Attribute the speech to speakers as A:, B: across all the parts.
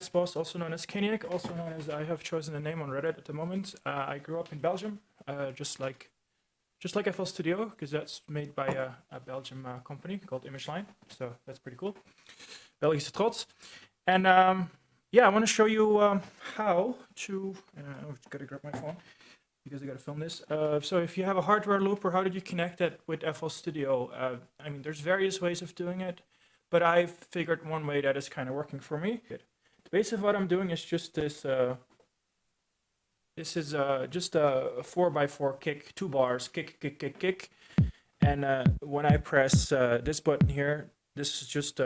A: boss, also known as Keniak, also known as I have chosen a name on Reddit at the moment. I grew up in Belgium, just like FL Studio, because that's made by a Belgium company called ImageLine. So that's pretty cool. Belgische trots. And yeah, I want to show you how to. I've got to grab my phone because I got to film this. So if you have a hardware looper, how did you connect it with FL Studio? I mean, there's various ways of doing it, but I figured one way that is kind of working for me. The base of what I'm doing is just this. This is just a 4x4 kick, 2 bars, kick, kick, kick, kick. And when I press this button here, this is just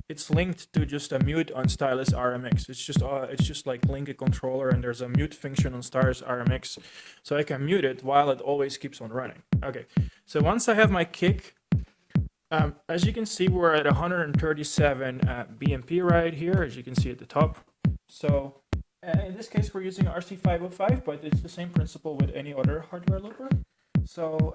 A: it's linked to just a mute on Stylus RMX. It's just like link a controller, and there's a mute function on Stylus RMX, so I can mute it while it always keeps on running. Okay, so once I have my kick, as you can see, we're at 137 BMP right here, as you can see at the top. So in this case, we're using RC-505, but it's the same principle with any other hardware looper. So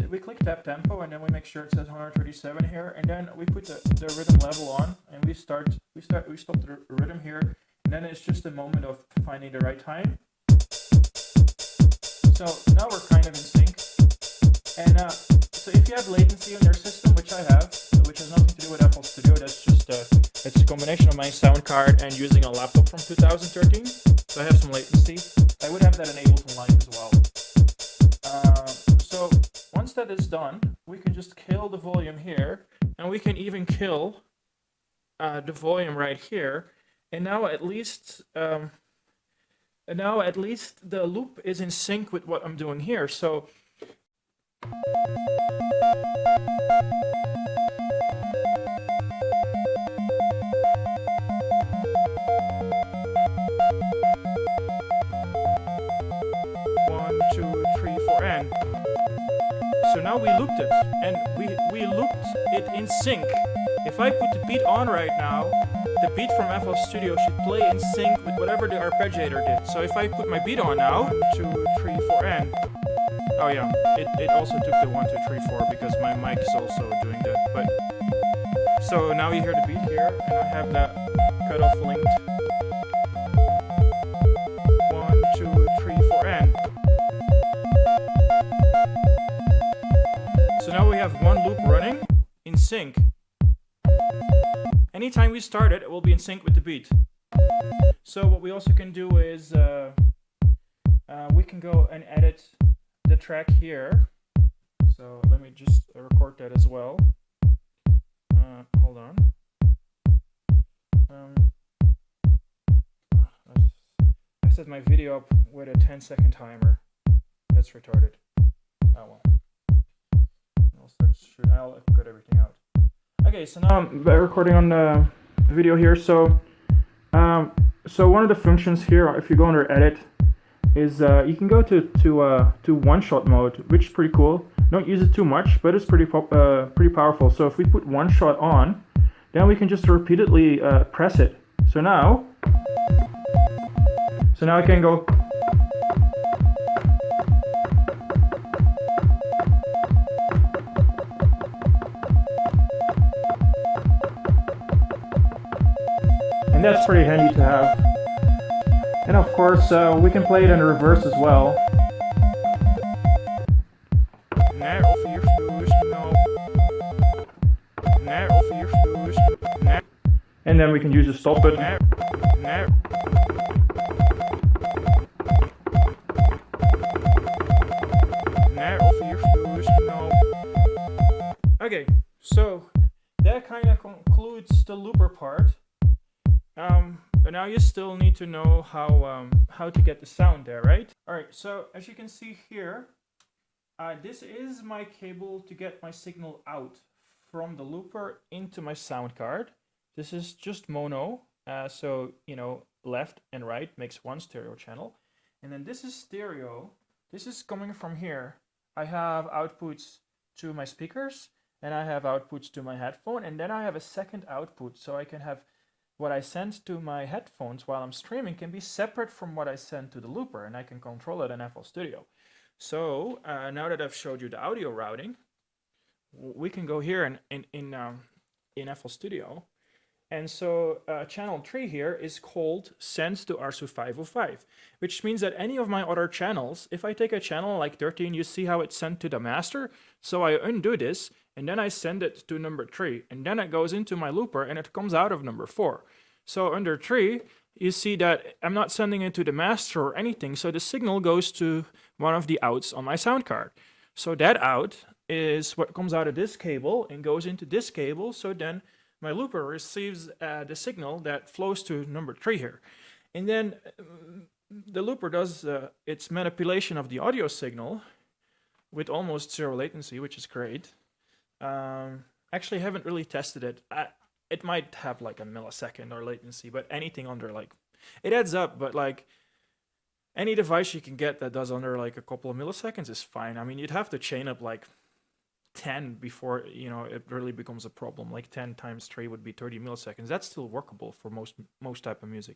A: we click tap tempo, and then we make sure it says 137 here, and then we put the rhythm level on, and we stop the rhythm here, and then it's just a moment of finding the right time. So now we're kind of in sync, and so if you have latency on your system, which I have, which has nothing to do with FL Studio, that's just it's a combination of my sound card and using a laptop from 2013, so I have some latency. I would have that enabled on live as well. So once that is done, we can just kill the volume here, and we can even kill the volume right here. And now at least the loop is in sync with what I'm doing here. So one, two, three, four, and so now we looped it, and we looped it in sync. If I put the beat on right now, the beat from FL Studio should play in sync with whatever the arpeggiator did. So if I put my beat on now, 1, 2, 3, 4, and oh yeah, it also took the 1, 2, 3, 4 because my mic is also doing that. But so now you hear the beat here, and I have that cutoff linked. 1, 2, 3, 4, and. So now we have one loop running in sync. Anytime we start it, it will be in sync with the beat. So what we also can do is we can go and edit the track here. So let me just record that as well. Hold on. I set my video up with a 10-second timer. That's retarded. Oh well. I'll cut everything out. Okay, so now I'm recording on the video here. So one of the functions here, if you go under edit, is you can go to one-shot mode, which is pretty cool. Don't use it too much, but it's pretty powerful. So if we put one shot on, then we can just repeatedly press it. So now I can go. And that's pretty handy to have. And of course, we can play it in reverse as well. And then we can use the stop button. Okay, so that kind of concludes the looper part. But now you still need to know how to get the sound there, right? All right, so as you can see here, this is my cable to get my signal out from the looper into my sound card. This is just mono, so you know, left and right makes one stereo channel. And then this is stereo. This is coming from here. I have outputs to my speakers, and I have outputs to my headphone, and then I have a second output, so I can have what I send to my headphones while I'm streaming can be separate from what I send to the looper, and I can control it in FL Studio. So now that I've showed you the audio routing, we can go here in FL Studio, And so channel 3 here is called send to RC-505, which means that any of my other channels, if I take a channel like 13, you see how it's sent to the master. So I undo this, and then I send it to number 3, and then it goes into my looper, and it comes out of number 4. So under 3, you see that I'm not sending it to the master or anything, so the signal goes to one of the outs on my sound card. So that out is what comes out of this cable and goes into this cable, so then my looper receives the signal that flows to number 3 here. And then the looper does its manipulation of the audio signal with almost zero latency, which is great. Actually, I haven't really tested it. It might have like a millisecond or latency, but anything under like, it adds up, but like any device you can get that does under like a couple of milliseconds is fine. I mean, you'd have to chain up like 10 before, you know, it really becomes a problem. Like 10 times 3 would be 30 milliseconds. That's still workable for most type of music.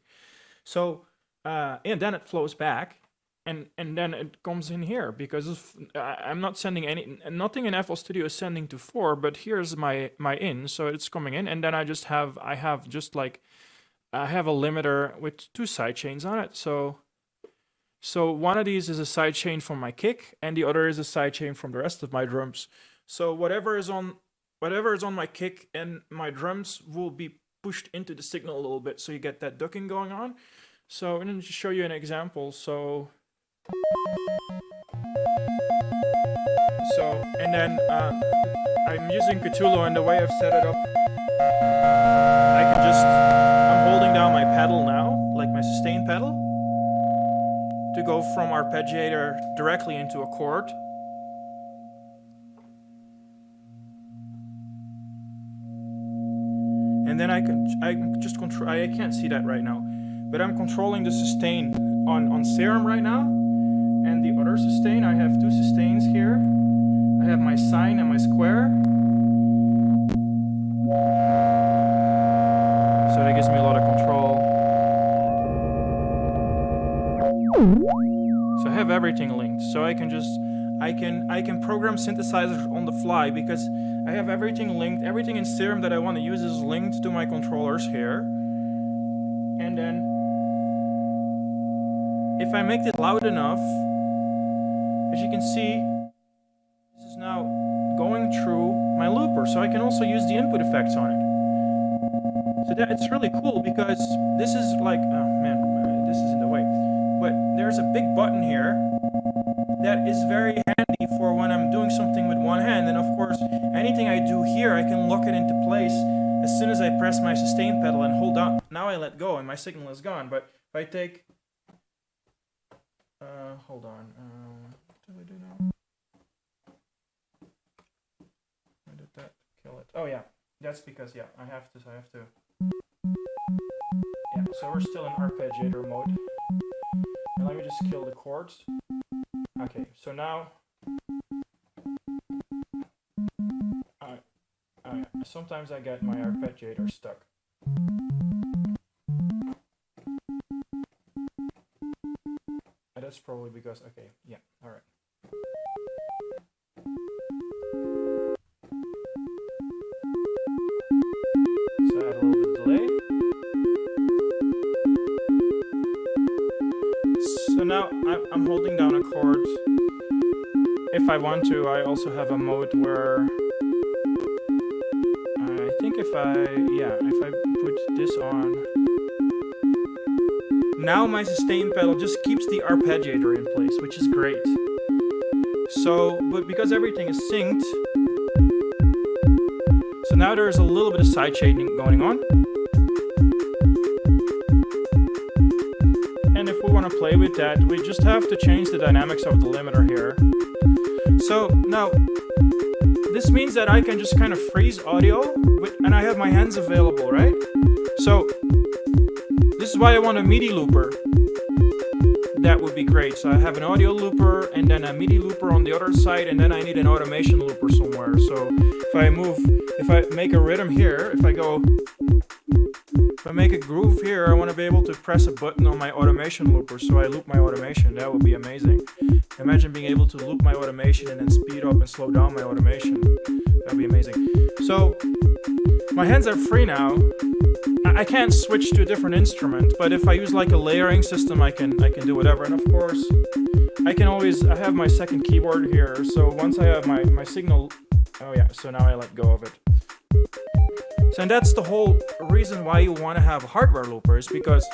A: So, and then it flows back, and then it comes in here, because I'm not sending nothing in FL Studio is sending to 4, but here's my in, so it's coming in, and then I have a limiter with 2 side chains on it. So one of these is a side chain from my kick, and the other is a side chain from the rest of my drums. So whatever is on my kick and my drums will be pushed into the signal a little bit, so you get that ducking going on. So I'm going to show you an example. So and then I'm using Cthulhu, and the way I've set it up, I'm holding down my pedal now, like my sustain pedal, to go from arpeggiator directly into a chord. And then I can't see that right now, but I'm controlling the sustain on Serum right now, and the other sustain, I have 2 sustains here. I have my sine and my square. So that gives me a lot of control. So I have everything linked, so I can program synthesizers on the fly, because I have everything linked. Everything in Serum that I want to use is linked to my controllers here. And then if I make this loud enough, as you can see, this is now going through my looper, so I can also use the input effects on it. So it's really cool, because this is like, oh man, this is in the way. But there's a big button here that is very handy for when I'm doing something with one hand. And of course, anything I do here, I can lock it into place as soon as I press my sustain pedal and hold on. Now I let go and my signal is gone. But if I take, hold on, what do I do now? Why did that kill it? Oh yeah, that's because, yeah, I have to, yeah, so we're still in arpeggiator mode. And let me just kill the chords. Okay, so now, sometimes I get my arpeggiator stuck. That's probably because, okay, yeah, all right. So add a little bit of delay. So now I'm holding down a chord. If I want to, I also have a mode where I think if I put this on, now my sustain pedal just keeps the arpeggiator in place, which is great. So, but because everything is synced, so now there's a little bit of side chaining going on. And if we want to play with that, we just have to change the dynamics of the limiter here. So now, this means that I can just kind of freeze audio, and I have my hands available, right? So, this is why I want a MIDI looper. That would be great. So I have an audio looper, and then a MIDI looper on the other side, and then I need an automation looper somewhere. So if I make a rhythm here, if I make a groove here, I want to be able to press a button on my automation looper, so I loop my automation. That would be amazing. Imagine being able to loop my automation and then speed up and slow down my automation. That would be amazing. So my hands are free now, I can't switch to a different instrument, but if I use like a layering system, I can do whatever. And of course, I have my second keyboard here, so once I have my signal, oh yeah, so now I let go of it. So and that's the whole reason why you want to have hardware loopers, because,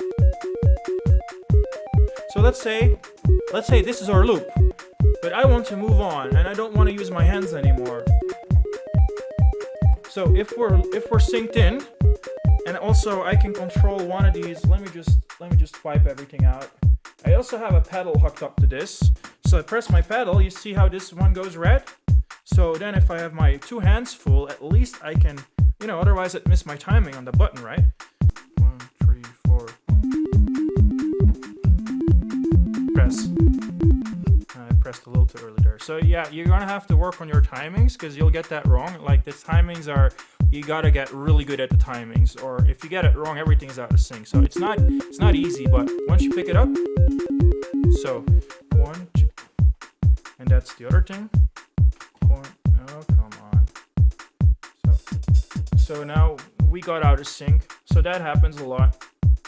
A: so let's say this is our loop, but I want to move on and I don't want to use my hands anymore. So if we're synced in, and also I can control one of these, let me just wipe everything out. I also have a pedal hooked up to this. So I press my pedal, you see how this one goes red? So then if I have my two hands full, at least I can, otherwise I'd miss my timing on the button, right? 1, 3, 4. Press. I pressed a little too early there. So yeah, you're gonna have to work on your timings, because you'll get that wrong. Like the timings are, you gotta get really good at the timings, or if you get it wrong, everything's out of sync. So it's not easy, but once you pick it up, so 1, 2, and that's the other thing. Oh, come on. So now we got out of sync. So that happens a lot.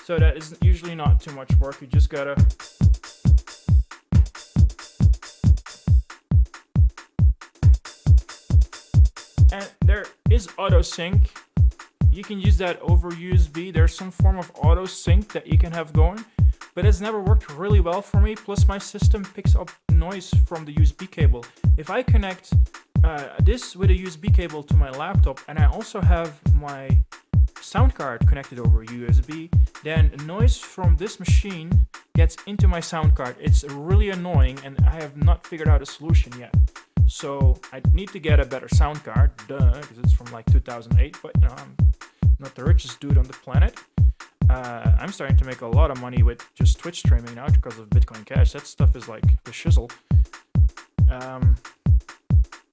A: So that is usually not too much work. You just gotta. And there is auto sync. You can use that over USB. There's some form of auto sync that you can have going, but it's never worked really well for me. Plus my system picks up noise from the USB cable. If I connect this with a USB cable to my laptop, and I also have my sound card connected over USB, then noise from this machine gets into my sound card. It's really annoying, and I have not figured out a solution yet. So I need to get a better sound card, because it's from like 2008, but I'm not the richest dude on the planet. I'm starting to make a lot of money with just Twitch streaming now because of Bitcoin Cash. That stuff is like the shizzle.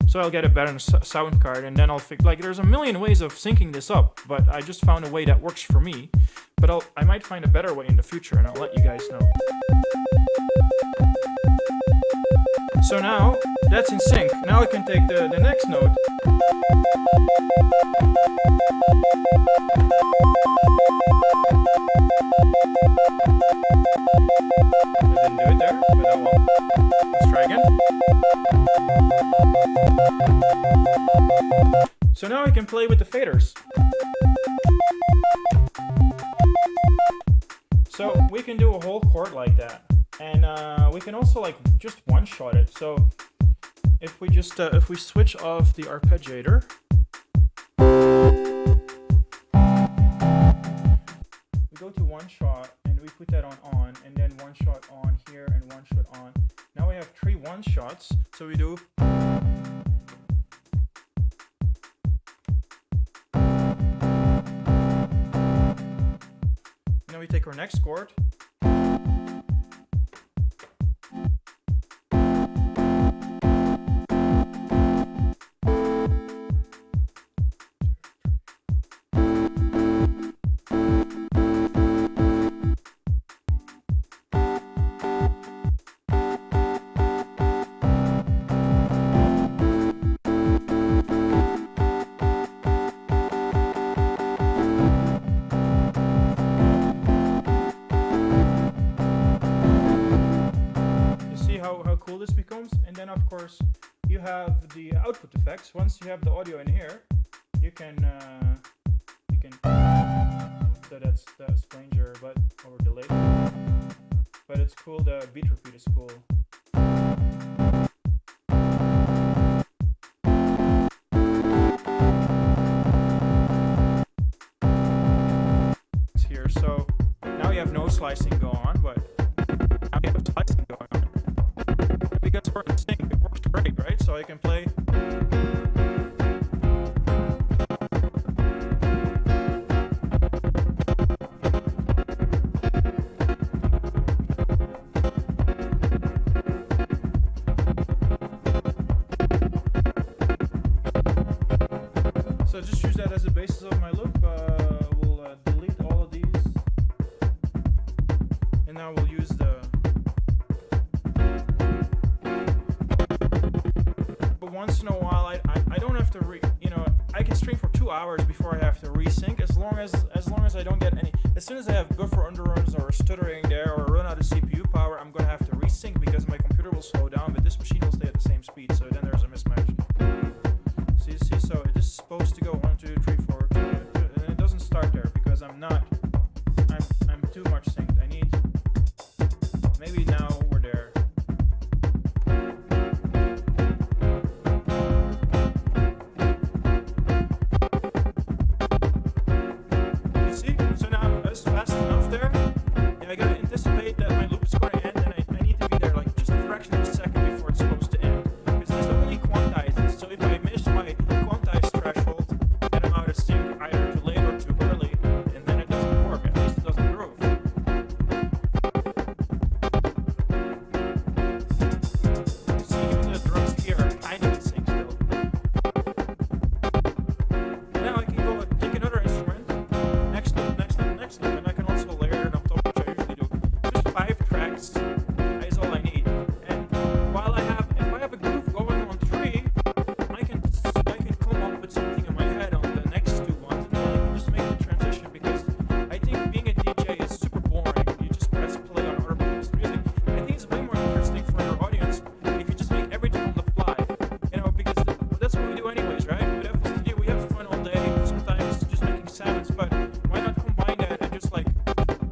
A: So I'll get a better sound card, and then I'll there's a million ways of syncing this up, but I just found a way that works for me. But I might find a better way in the future, and I'll let you guys know. So now that's in sync. Now I can take the next note. I didn't do it there, but oh well. Let's try again. So now I can play with the faders. So we can do a whole chord like that. And we can also just one-shot it. So if we just if we switch off the arpeggiator, we go to one shot and we put that on, and then one shot on here and one shot on. Now we have 3 one-shots. So we do. Now we take our next chord. This becomes, and then of course you have the output effects. Once you have the audio in here, you can so that's flanger but or delay, but it's cool. The beat repeat is cool. It's here. So now you have no slicing going on, but now you have slicing going on. Because we're in sync, it works great, right? So I can play. So just use that as the basis of my loop. We'll delete all of these, and now we'll use the. Once in a while, I don't have to I can stream for 2 hours before I have to resync, as long as I don't get any. As soon as I have buffer underruns or stuttering there or run out of CPU power, I'm gonna have to resync because my computer will slow down, but this machine will stay at the same speed. So then there's a mismatch. See, so this is supposed to go 1, 2, 3, 4, 2, and it doesn't start there because I'm too much synced. I need, maybe now we're there. You see? So now it's fast enough there. Yeah, I gotta anticipate that my loop is gonna end, and I need to be there like just a fraction of a second before it's supposed to end. Because this only quantizes. So if I miss my quantized threshold, then I'm out of sync either too late or too early, and then it doesn't work. At least it doesn't groove. See, even the drums here are kind of in sync still. Now I can go take another instrument, next loop, and I can also layer it on top, which I usually do. Just 5 tracks is all I need. And while if I have a groove going on 3, I can come up with something in my head on the next 2 ones, and then I can just make the transition, because I think being a DJ is super boring. You just press play on other people's music. I think it's way more interesting for your audience if you just make everything on the fly, because that's what we do anyways, right? With FL Studio, we have fun all day, sometimes just making sounds, but why not combine that and just like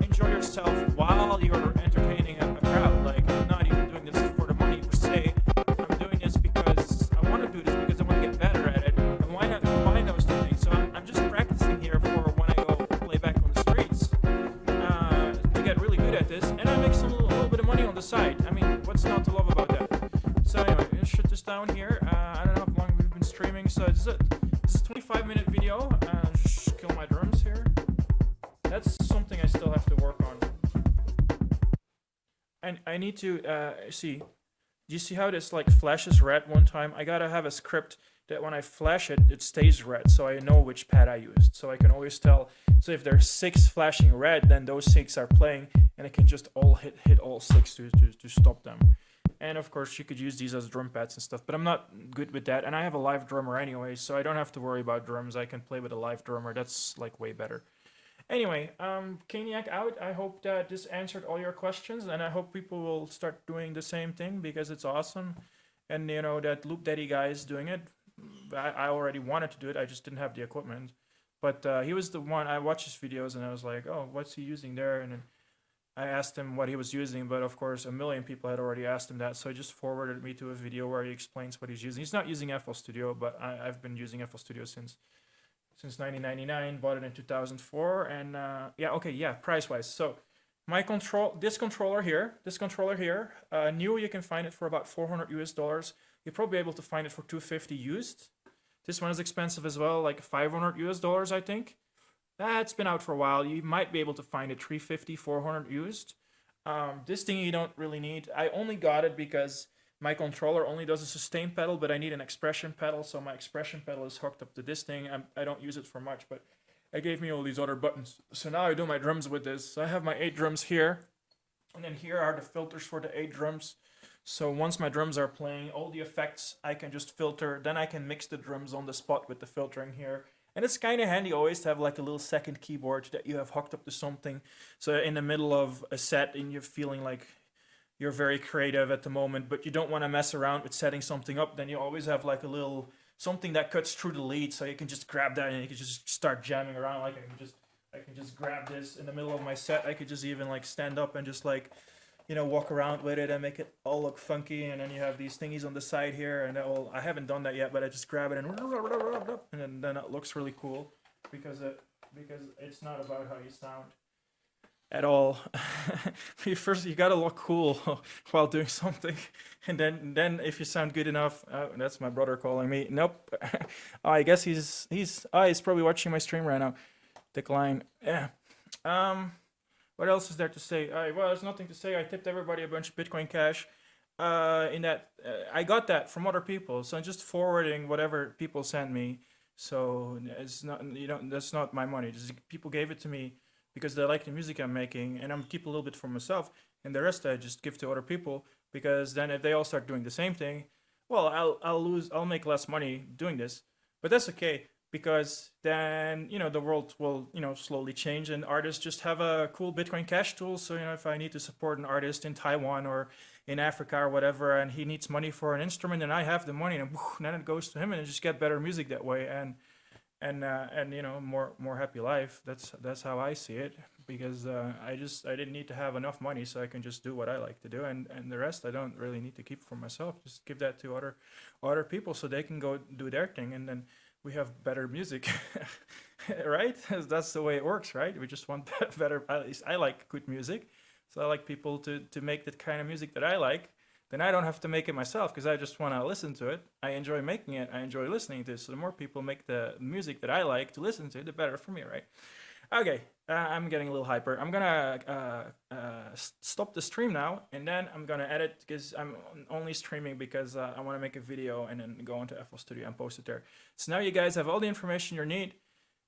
A: enjoy yourself while you're entertaining a crowd? Like, I'm not even doing this for the money per se. I'm doing this because I want to do this, because I want to get better at it. And why not combine those two things? So I'm just practicing here for when I go play back on the streets, to get really good at this, and I make some little bit of money on the side. I mean, what's not to love about that? So anyway, let's shut this down here. I don't know how long we've been streaming, so this is it. This is a 25-minute video. Just kill my drums here. That's something I still have to work on. And I need to see. Do you see how this like flashes red one time? I gotta have a script that when I flash it, it stays red, so I know which pad I used. So I can always tell. So if there's 6 flashing red, then those 6 are playing, and I can just all hit all 6 to stop them. And of course, you could use these as drum pads and stuff, but I'm not good with that. And I have a live drummer anyway, so I don't have to worry about drums. I can play with a live drummer. That's like way better. Anyway, Caniac out. I hope that this answered all your questions, and I hope people will start doing the same thing, because it's awesome. And that Loop Daddy guy is doing it. I already wanted to do it. I just didn't have the equipment. But he was the one. I watched his videos, and I was like, oh, what's he using there? And then I asked him what he was using, but of course a million people had already asked him that, so he just forwarded me to a video where he explains what he's using. He's not using FL Studio, but I've been using FL Studio since 1999, bought it in 2004, and price-wise. So this controller here, new, you can find it for about $400 US. You're probably able to find it for $250 used. This one is expensive as well, like $500 US, I think. That's been out for a while. You might be able to find it $350, $400 used. This thing you don't really need. I only got it because my controller only does a sustain pedal, but I need an expression pedal, so my expression pedal is hooked up to this thing. I don't use it for much, but it gave me all these other buttons. So now I do my drums with this. So I have my 8 drums here, and then here are the filters for the 8 drums. So once my drums are playing, all the effects I can just filter. Then I can mix the drums on the spot with the filtering here. And it's kind of handy always to have like a little second keyboard that you have hooked up to something. So in the middle of a set and you're feeling like you're very creative at the moment, but you don't want to mess around with setting something up, then you always have like a little something that cuts through the lead, so you can just grab that and you can just start jamming around. Like I can just grab this in the middle of my set. I could just even like stand up and just like, walk around with it and make it all look funky. And then you have these thingies on the side here, and I haven't done that yet, but I just grab it and then it looks really cool because it's not about how you sound at all. First you gotta look cool while doing something, and then if you sound good enough, that's my brother calling me. Nope. I guess he's probably watching my stream right now. Decline. Yeah. What else is there to say? Well, there's nothing to say. I tipped everybody a bunch of Bitcoin Cash. I got that from other people, so I'm just forwarding whatever people send me. So it's not, that's not my money. People gave it to me because they like the music I'm making, and I'm keep a little bit for myself, and the rest I just give to other people, because then if they all start doing the same thing, well, I'll make less money doing this, but that's okay. because then, you know, the world will, you know, slowly change, and artists just have a cool Bitcoin Cash tool. So, you know, if I need to support an artist in Taiwan or in Africa or whatever, and he needs money for an instrument, and I have the money, and then it goes to him, and I just get better music that way, and you know, more happy life. That's how I see it, because I didn't need to have enough money, so I can just do what I like to do, and the rest I don't really need to keep for myself. Just give that to other people so they can go do their thing, and then we have better music. Right? That's the way it works, right? We just want better. At least I like good music, so I like people to make the kind of music that I like. Then I don't have to make it myself, because I just want to listen to it. I enjoy making it. I enjoy listening to it. So the more people make the music that I like to listen to, the better for me, right? Okay, I'm getting a little hyper. I'm gonna stop the stream now, and then I'm gonna edit, because I'm only streaming because I want to make a video and then go into FL Studio and post it there. So now you guys have all the information you need.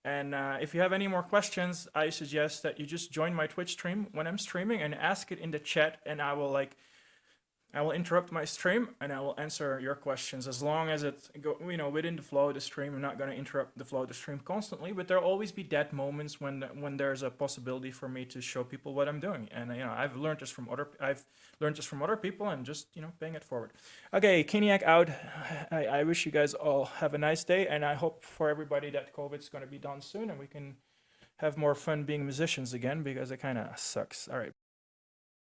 A: And if you have any more questions, I suggest that you just join my Twitch stream when I'm streaming and ask it in the chat, and I will interrupt my stream and I will answer your questions, as long as it's within the flow of the stream. I'm not going to interrupt the flow of the stream constantly, but there'll always be dead moments when there's a possibility for me to show people what I'm doing. And I've learned this from other people, and just paying it forward. Okay, Keniak out. I wish you guys all have a nice day, and I hope for everybody that COVID's going to be done soon and we can have more fun being musicians again, because it kind of sucks. All right, bye.